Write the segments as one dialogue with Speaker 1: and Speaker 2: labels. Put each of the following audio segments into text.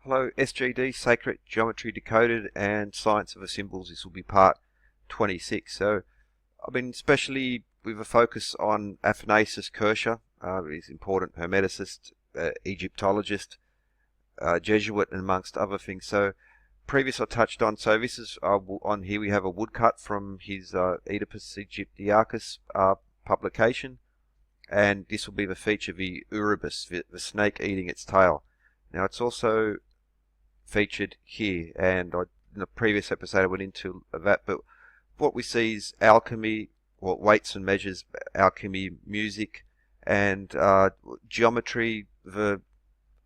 Speaker 1: Hello, SGD, Sacred Geometry Decoded and Science of the Symbols. This will be part 26. So I've been especially with a focus on Athanasius Kircher. He's an important Hermeticist, Egyptologist, Jesuit, and amongst other things. So previous I touched on, so this is on here we have a woodcut from his Oedipus Egyptiacus publication, and this will be the feature, the Ouroboros, the snake eating its tail. Now it's also featured here, and in the previous episode I went into that, but what we see is alchemy, or weights and measures, alchemy, music, and geometry. The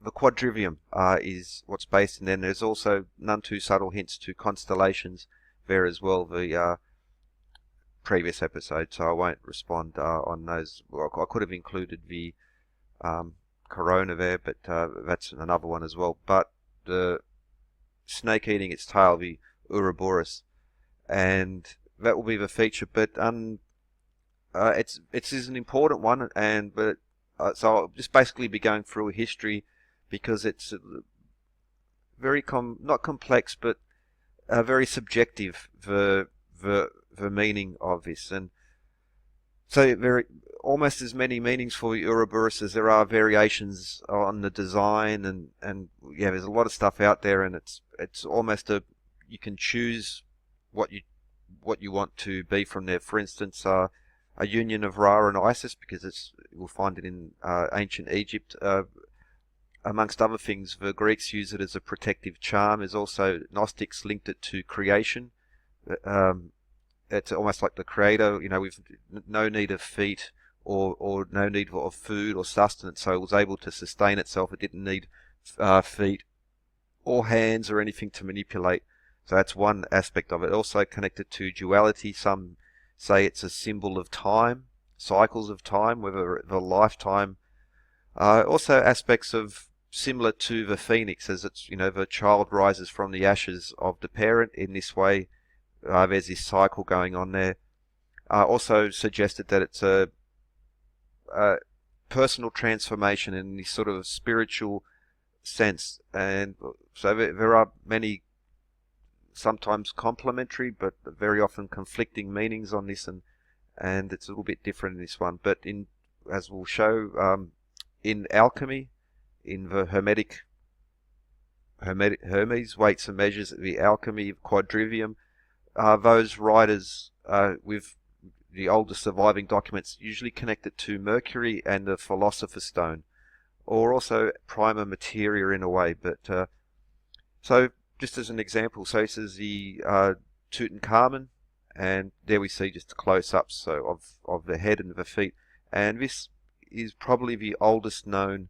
Speaker 1: quadrivium is what's based, and then there's also none too subtle hints to constellations there as well, the previous episode, so I won't respond on those. Well, I could have included the corona there, but that's another one as well. But the snake eating its tail, the Ouroboros, and that will be the feature. But it's an important one, and so I'll just basically be going through a history because it's very not complex, but very subjective, the meaning of this, and so almost as many meanings for the Ouroboros as there are variations on the design, and yeah, there's a lot of stuff out there, and it's almost you can choose what you want to be from there. For instance, a union of Ra and Isis, because you'll find it in ancient Egypt. Amongst other things, the Greeks use it as a protective charm. There's also Gnostics linked it to creation. It's almost like the creator, with no need of feet or no need of food or sustenance, so it was able to sustain itself. It didn't need feet or hands or anything to manipulate. So that's one aspect of it. Also connected to duality. Some say it's a symbol of time, cycles of time, whether the lifetime. Also aspects of similar to the phoenix, as it's, the child rises from the ashes of the parent. In this way, there's this cycle going on there. Also suggested that it's a personal transformation in this sort of spiritual sense, and so there are many, sometimes complementary, but very often conflicting meanings on this, and it's a little bit different in this one. But as we'll show, in alchemy, in the Hermes, weights and measures, the alchemy of quadrivium, those writers with the oldest surviving documents usually connect it to Mercury and the Philosopher's Stone, or also prima materia in a way. But so just as an example, so this is the Tutankhamun, and there we see just close-ups so of the head and the feet, and this is probably the oldest known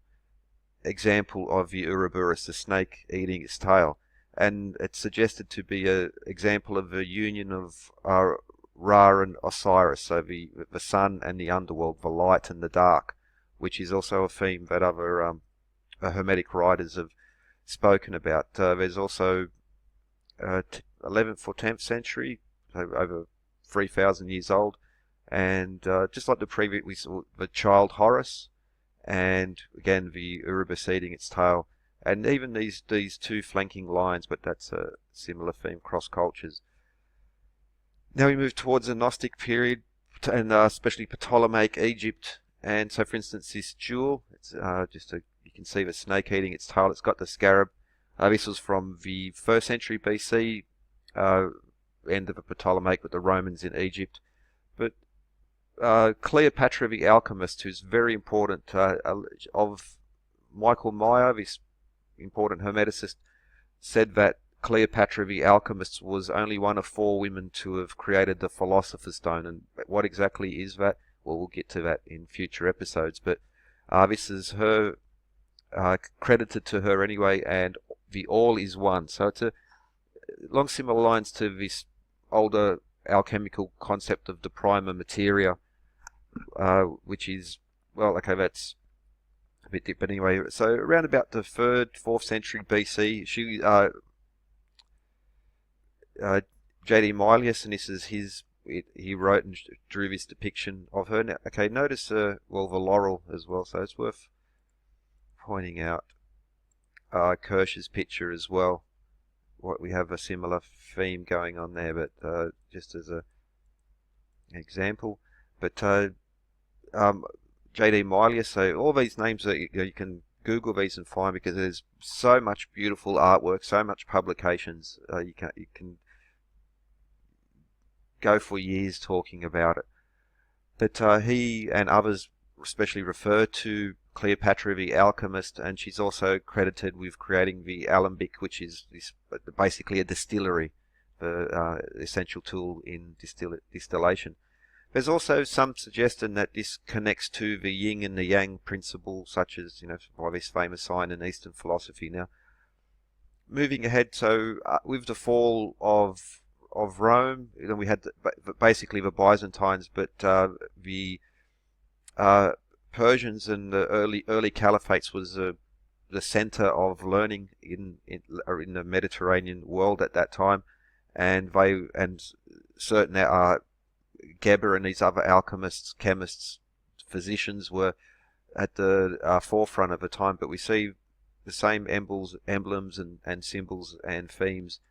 Speaker 1: example of the Ouroboros, the snake eating its tail, and it's suggested to be an example of the union of Ra and Osiris, so the sun and the underworld, the light and the dark, which is also a theme that other Hermetic writers have spoken about. There's also 11th or 10th century, so over 3,000 years old, and just like the previous, we saw the child Horus, and again the Ouroboros eating its tail, and even these two flanking lines, but that's a similar theme, cross cultures. Now we move towards the Gnostic period, and especially Ptolemaic Egypt. And so, for instance, this jewel, it's you can see the snake eating its tail. It's got the scarab. This was from the 1st century BC, end of the Ptolemaic with the Romans in Egypt. But Cleopatra the Alchymist, who's very important, of Michael Meyer, this important Hermeticist, said that Cleopatra the Alchemist was only one of 4 women to have created the Philosopher's Stone. And what exactly is that? Well, we'll get to that in future episodes. But this is her, credited to her anyway, and the all is one. So it's along similar lines to this older alchemical concept of the prima materia, which is, well, okay, that's a bit different anyway. So around about the 3rd, 4th century BC, she J.D. Mylius, and this is he wrote and drew this depiction of her. Now, okay, notice well, the laurel as well, so it's worth pointing out. Kirsch's picture as well. What we have a similar theme going on there, but just as an example. But J.D. Mylius, so all these names that you can Google these and find, because there's so much beautiful artwork, so much publications. You can go for years talking about it. But he and others especially refer to Cleopatra the Alchemist, and she's also credited with creating the alembic, which is basically a distillery, the essential tool in distillation. There's also some suggestion that this connects to the yin and the yang principle, such as, by this famous sign in Eastern philosophy. Now, moving ahead, so with the fall of Rome, we had basically the Byzantines, but the Persians and the early caliphates was the center of learning in the Mediterranean world at that time, and certain Geber and these other alchemists, chemists, physicians were at the forefront of the time. But we see the same emblems and symbols and themes.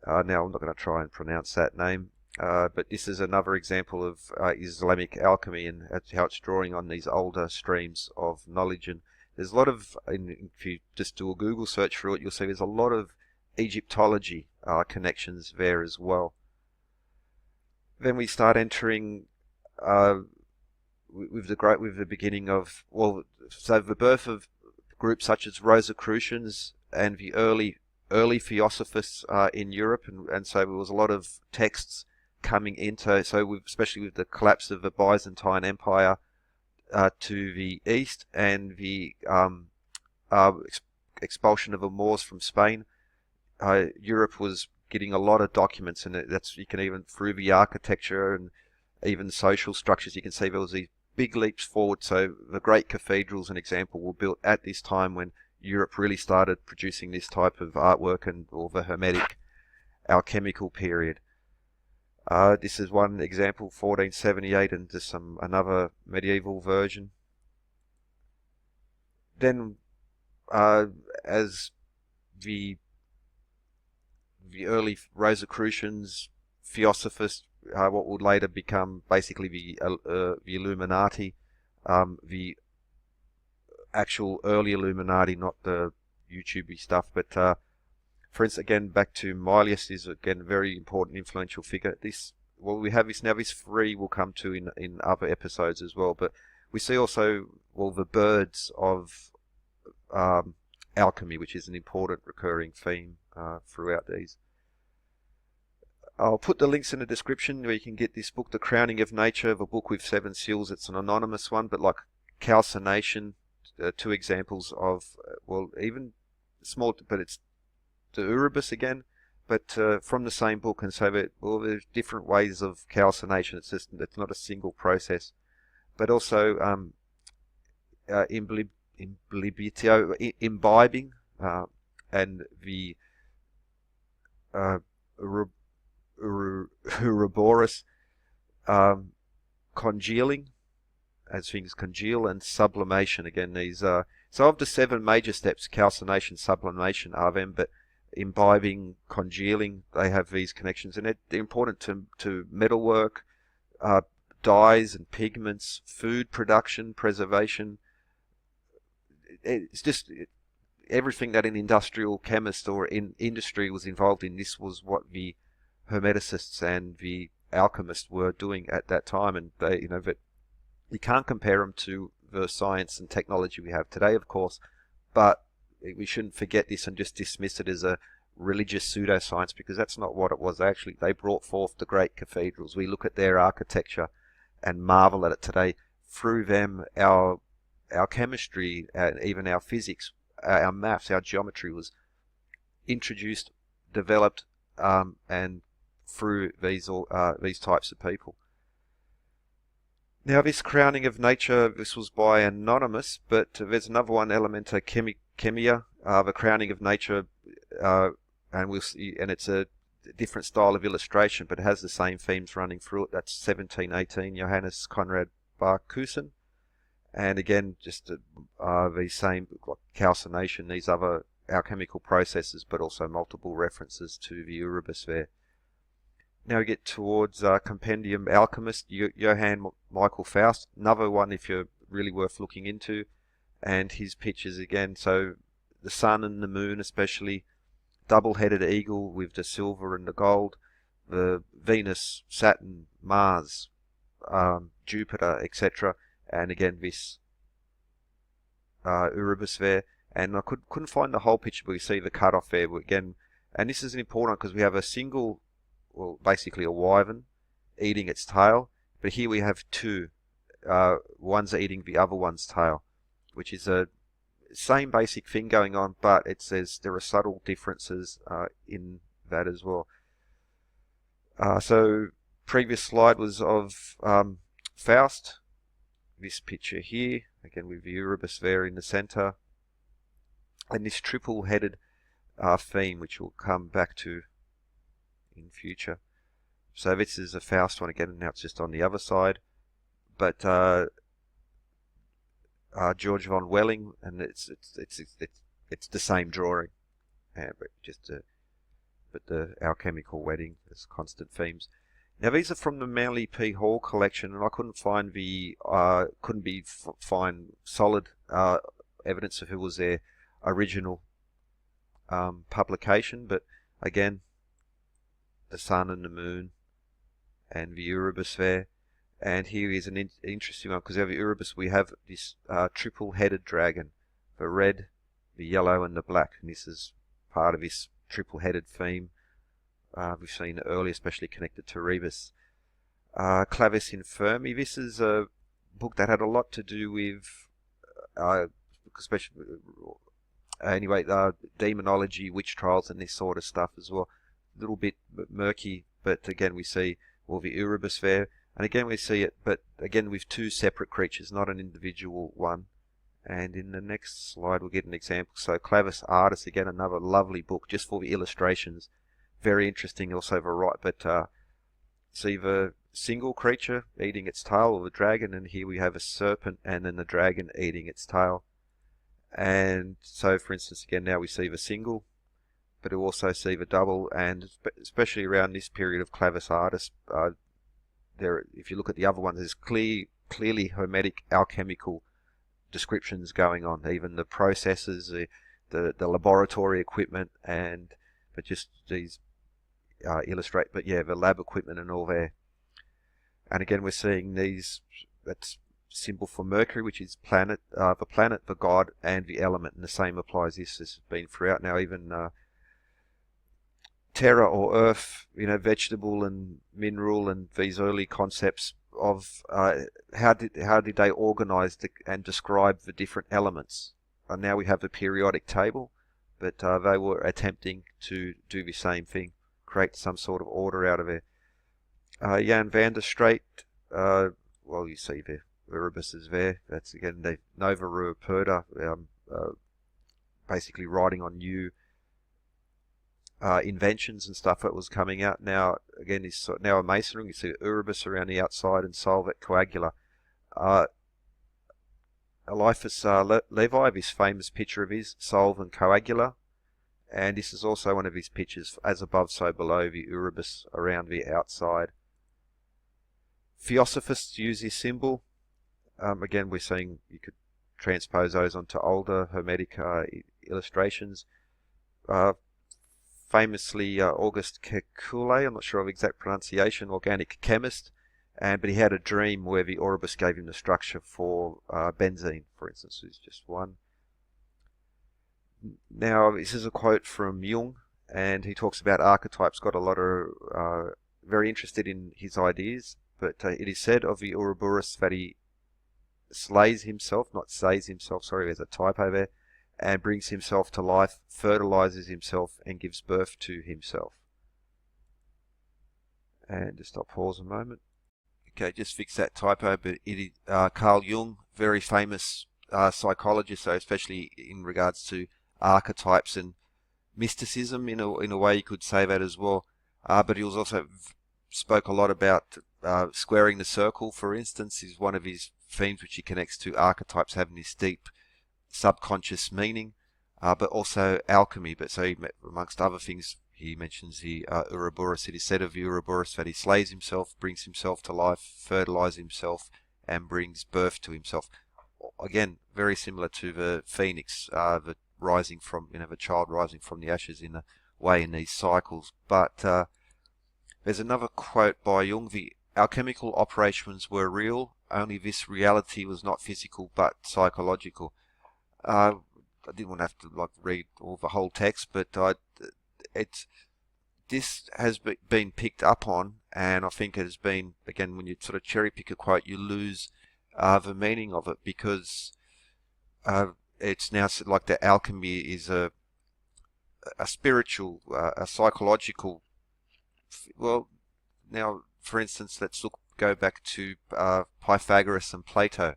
Speaker 1: Now I'm not going to try and pronounce that name, but this is another example of Islamic alchemy and how it's drawing on these older streams of knowledge. And there's a lot of, if you just do a Google search for it, you'll see there's a lot of Egyptology connections there as well. Then we start entering with the beginning of, so the birth of groups such as Rosicrucians and the early Theosophists in Europe, and so there was a lot of texts coming into, especially with the collapse of the Byzantine Empire to the east, and the expulsion of the Moors from Spain. Europe was getting a lot of documents, and you can even through the architecture and even social structures, you can see there was these big leaps forward. So the great cathedrals, an example, were built at this time when Europe really started producing this type of artwork, or the Hermetic alchemical period. This is one example, 1478, and just another medieval version. Then, as the early Rosicrucians, Theosophists, what would later become basically the Illuminati, the actual early Illuminati, not the YouTube-y stuff, but for instance, again, back to Mylius, is again a very important, influential figure. We have this now. This three will come to in other episodes as well. But we see also, the birds of alchemy, which is an important recurring theme throughout these. I'll put the links in the description where you can get this book, The Crowning of Nature, the book with 7 seals. It's an anonymous one, but like calcination, 2 examples of, even small, but it's the Ouroboros again, but from the same book. And so there's different ways of calcination. It's not a single process. But also imbibing, and the Ouroboros, congealing, as things congeal, and sublimation. Again, these so of the 7 major steps, calcination, sublimation are them, but imbibing, congealing, they have these connections, and they're important to metalwork, dyes and pigments, food production, preservation. It's just everything that an industrial chemist or in industry was involved in. This was what the Hermeticists and the alchemists were doing at that time, and they, that you can't compare them to the science and technology we have today, of course, but we shouldn't forget this and just dismiss it as a religious pseudoscience, because that's not what it was. They brought forth the great cathedrals. We look at their architecture and marvel at it today. Through them, our chemistry, and even our physics, our maths, our geometry was introduced, developed, and through these types of people. Now, this crowning of nature, this was by anonymous, but there's another one, Elementa Chemiae, the crowning of nature, and we'll see, and it's a different style of illustration, but it has the same themes running through it. That's 1718, Johann Conrad Barchusen, and again, just the same, like calcination, these other alchemical processes, but also multiple references to the Ouroboros there. Now we get towards Compendium Alchymist, Johann Michael Faust, another one if you're really worth looking into, and his pictures again, so the sun and the moon especially, double-headed eagle with the silver and the gold, the Venus, Saturn, Mars, Jupiter, etc., and again this Ouroboros there, and I couldn't find the whole picture, but we see the cut-off there again, and this is important because we have a single, well, basically a wyvern eating its tail, but here we have two. One's eating the other one's tail, which is a same basic thing going on, but it says there are subtle differences in that as well. So previous slide was of Faust. This picture here, again with the Ouroboros there in the center, and this triple-headed theme, which we'll come back to in future. So this is a Faust one again, and now it's just on the other side. But George von Welling, and it's the same drawing, but just but the alchemical wedding as constant themes. Now these are from the Manly P. Hall collection, and I couldn't find find solid evidence of who was their original publication. But again, the sun and the moon, and the Ouroboros there. And here is an interesting one, because over the Ouroboros we have this triple-headed dragon, the red, the yellow, and the black. And this is part of this triple-headed theme we've seen earlier, especially connected to Rebus. Clavis Infirmi. This is a book that had a lot to do with, especially anyway, demonology, witch trials, and this sort of stuff as well. A little bit murky, but again we see all the Ouroboros there. And again we see it, but again with two separate creatures, not an individual one. And in the next slide we'll get an example. So Clavis Artis, again another lovely book just for the illustrations. Very interesting also the right, but see the single creature eating its tail, or the dragon, and here we have a serpent and then the dragon eating its tail. And so for instance again now we see the single, but we also see the double, and especially around this period of Clavis Artis, there, if you look at the other ones, there's clearly hermetic alchemical descriptions going on, even the processes, the laboratory equipment, but just these illustrate, but yeah, the lab equipment and all there. And again we're seeing these, that's symbol for Mercury, which is planet, the planet, the god, and the element, and the same applies. This has been throughout now, even terra or earth, vegetable and mineral, and these early concepts of how did they organize and describe the different elements. And now we have the periodic table, but they were attempting to do the same thing, create some sort of order out of it. Jan van der Straat, well, you see the Ouroboros is there. That's again the Nova Ruperta, basically writing on new inventions and stuff that was coming out. Now again is now a masonry. You see Ouroboros around the outside and Solvet Coagula. Eliphas Levi, this famous picture of his, Solve and Coagula, and this is also one of his pictures, as above so below, the Ouroboros around the outside. Theosophists use this symbol. Again we're seeing you could transpose those onto older hermetic illustrations. Famously August Kekule, I'm not sure of exact pronunciation, organic chemist, but he had a dream where the Ouroboros gave him the structure for benzene, for instance, is just one. Now this is a quote from Jung, and he talks about archetypes, got a lot of, very interested in his ideas, but it is said of the Ouroboros that he slays himself, not says himself, sorry, there's a typo there, and brings himself to life, fertilizes himself, and gives birth to himself. And just I'll pause a moment. Okay, just fix that typo, but it is Carl Jung, very famous psychologist, so especially in regards to archetypes and mysticism, in a way you could say that as well. But he was also spoke a lot about squaring the circle, for instance, is one of his themes which he connects to archetypes having this deep subconscious meaning. but also alchemy. But so amongst other things, he mentions the Ouroboros. It is said of the Ouroboros that he slays himself, brings himself to life, fertilizes himself, and brings birth to himself. Again, very similar to the phoenix, the rising from, the child rising from the ashes in a way in these cycles. But there's another quote by Jung: the alchemical operations were real, only this reality was not physical but psychological. I didn't want to have to read all the whole text, but this has been picked up on, and I think it has been, again, when you sort of cherry pick a quote, you lose the meaning of it, because it's now like the alchemy is a spiritual, a psychological. Well, now, for instance, go back to Pythagoras and Plato,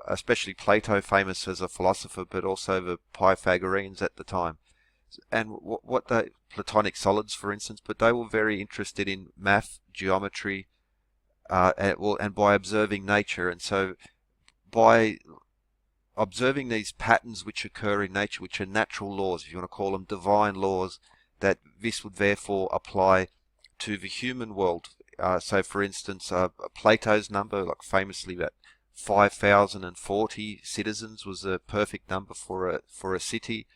Speaker 1: especially Plato, famous as a philosopher, but also the Pythagoreans at the time. And what the Platonic solids, for instance, but they were very interested in math, geometry, and by observing nature. And so by observing these patterns which occur in nature, which are natural laws, if you want to call them divine laws, that this would therefore apply to the human world. So, for instance, Plato's number, like famously that 5,040 citizens was a perfect number for a city,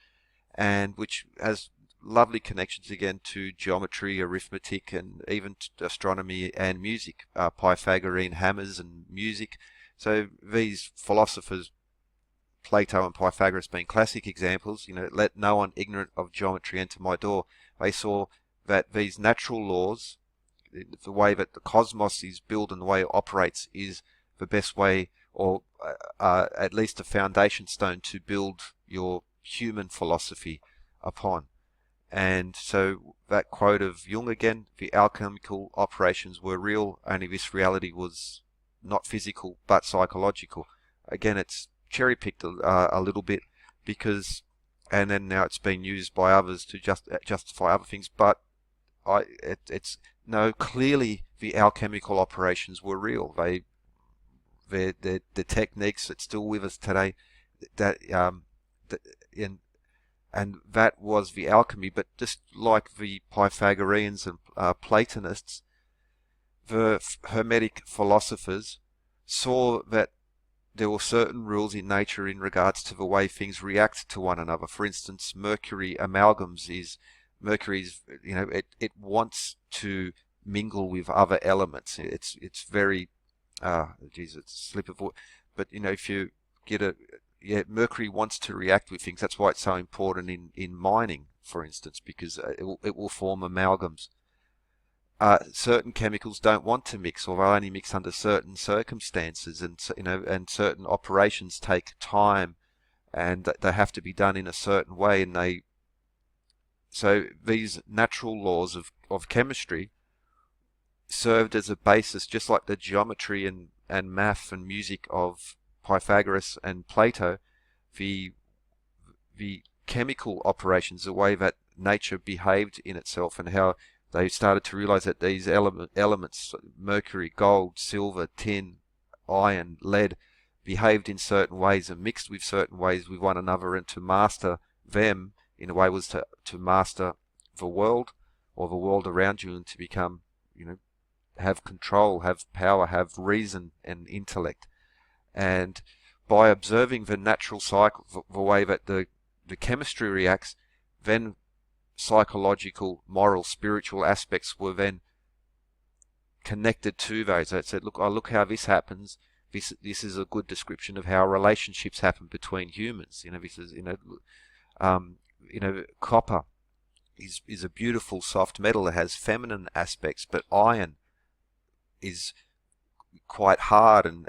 Speaker 1: and which has lovely connections again to geometry, arithmetic, and even astronomy and music, Pythagorean hammers and music. So these philosophers, Plato and Pythagoras being classic examples, let no one ignorant of geometry enter my door. They saw that these natural laws, the way that the cosmos is built and the way it operates, is the best way, or at least a foundation stone to build your human philosophy upon. And so that quote of Jung again: the alchemical operations were real, only this reality was not physical but psychological. Again, it's cherry picked a little bit, because, and then now it's been used by others to justify other things, but it's no, clearly the alchemical operations were real. The techniques that's still with us today, that and that was the alchemy. But just like the Pythagoreans and Platonists, the Hermetic philosophers saw that there were certain rules in nature in regards to the way things react to one another. For instance, Mercury amalgams Mercury's, it wants to mingle with other elements. It's very, it's a slip of, but if you get Mercury wants to react with things. That's why it's so important in mining, for instance, because it will form amalgams. Certain chemicals don't want to mix, or they'll only mix under certain circumstances, and and certain operations take time, and they have to be done in a certain way, and so these natural laws of chemistry served as a basis, just like the geometry and math and music of Pythagoras and Plato. The chemical operations, the way that nature behaved in itself, and how they started to realize that these elements, mercury, gold, silver, tin, iron, lead, behaved in certain ways and mixed with certain ways with one another, and to master them in a way was to master the world, or the world around you, and to become, have control, have power, have reason and intellect. And by observing the natural cycle, the way that the chemistry reacts, then psychological, moral, spiritual aspects were then connected to those. It said, look how this happens. This is a good description of how relationships happen between humans. This is, copper is a beautiful soft metal. It has feminine aspects, but iron is quite hard and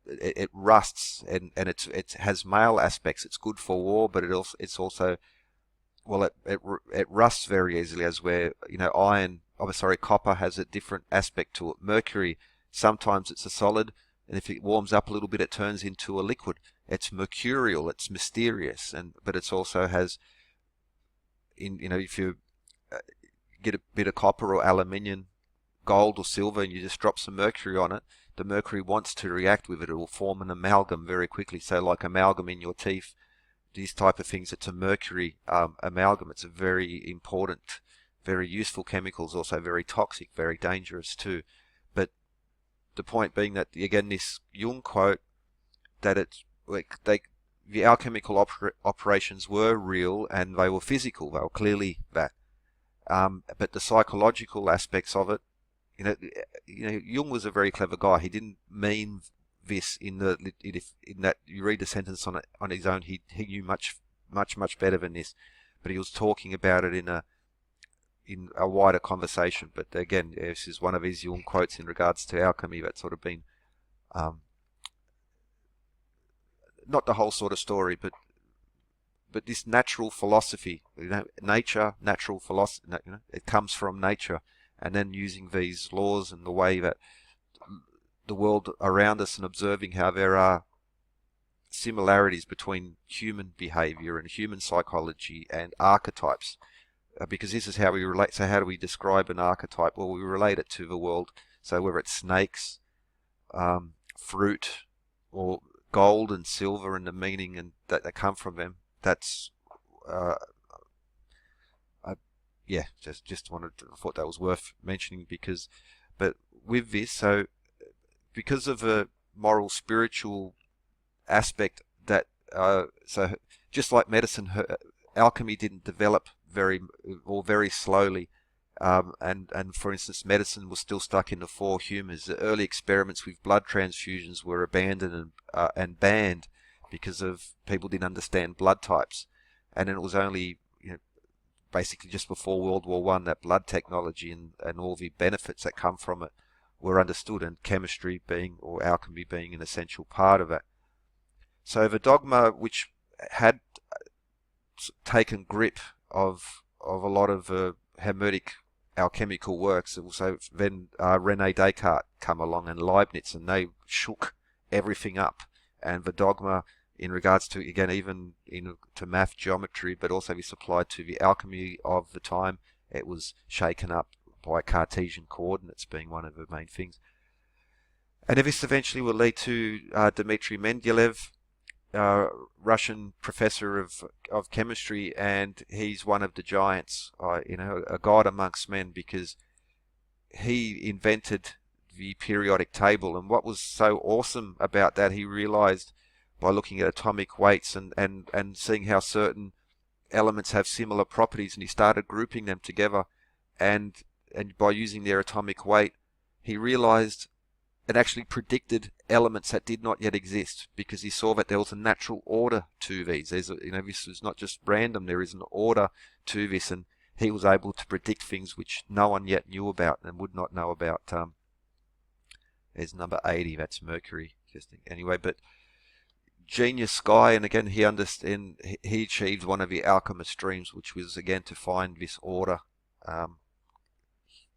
Speaker 1: it rusts, and it has male aspects. It's good for war, but it's also, well, it rusts very easily, as where copper has a different aspect to it. Mercury, sometimes it's a solid, and if it warms up a little bit, it turns into a liquid. It's mercurial, it's mysterious, but it's also has, if you get a bit of copper or aluminium, gold or silver, and you just drop some mercury on it, the mercury wants to react with it. It will form an amalgam very quickly. So like amalgam in your teeth, these type of things, it's a mercury amalgam. It's a very important, very useful chemicals, also very toxic, very dangerous too. But the point being that, again, this Jung quote, that it's like the alchemical operations were real and they were physical. They were clearly that. But the psychological aspects of it, Jung was a very clever guy. He didn't mean this in that you read the sentence on his own. He knew much better than this, but he was talking about it in a wider conversation. But again, this is one of his Jung quotes in regards to alchemy that's sort of been not the whole sort of story, but this natural philosophy, nature, natural philosophy, it comes from nature, and then using these laws and the way that the world around us and observing how there are similarities between human behavior and human psychology and archetypes, because this is how we relate. So how do we describe an archetype? Well, we relate it to the world. So whether it's snakes, fruit, or gold and silver and the meaning and that come from them, that's yeah, just thought that was worth mentioning, but with this, so because of a moral spiritual aspect, that so just like medicine, alchemy didn't develop very slowly, and for instance, medicine was still stuck in the four humors. The early experiments with blood transfusions were abandoned and banned because of people didn't understand blood types, and then it was only basically just before World War I that blood technology and all the benefits that come from it were understood, and chemistry or alchemy being an essential part of it. So the dogma, which had taken grip of a lot of Hermetic alchemical works, also then René Descartes come along and Leibniz, and they shook everything up. And the dogma in regards to, again, even to math, geometry, but also this applied to the alchemy of the time, it was shaken up by Cartesian coordinates being one of the main things. And this eventually will lead to Dmitry Mendeleev, Russian professor of chemistry, and he's one of the giants, a god amongst men, because he invented the periodic table. And what was so awesome about that, he realized by looking at atomic weights and seeing how certain elements have similar properties, and he started grouping them together, and by using their atomic weight, he realized and actually predicted elements that did not yet exist, because he saw that there was a natural order to these. This is not just random, there is an order to this, and he was able to predict things which no one yet knew about and would not know about. There's number 80, that's Mercury. Anyway, but genius guy, and again, he achieved one of the alchemist dreams, which was again to find this order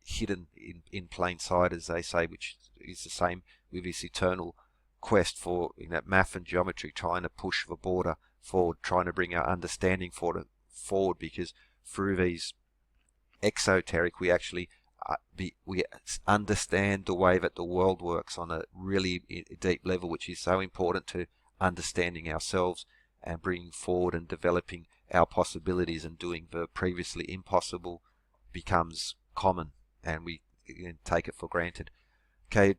Speaker 1: hidden in plain sight, as they say, which is the same with this eternal quest for math and geometry, trying to push the border forward, trying to bring our understanding forward, because through these exoteric, we actually we understand the way that the world works on a really deep level, which is so important to understanding ourselves and bringing forward and developing our possibilities, and doing the previously impossible becomes common, and we take it for granted. Okay,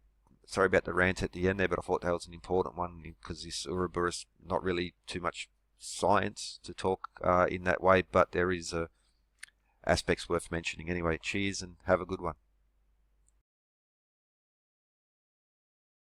Speaker 1: sorry about the rant at the end there, but I thought that was an important one, because this Ouroboros, not really too much science to talk in that way, but there is aspects worth mentioning. Anyway, cheers and have a good one.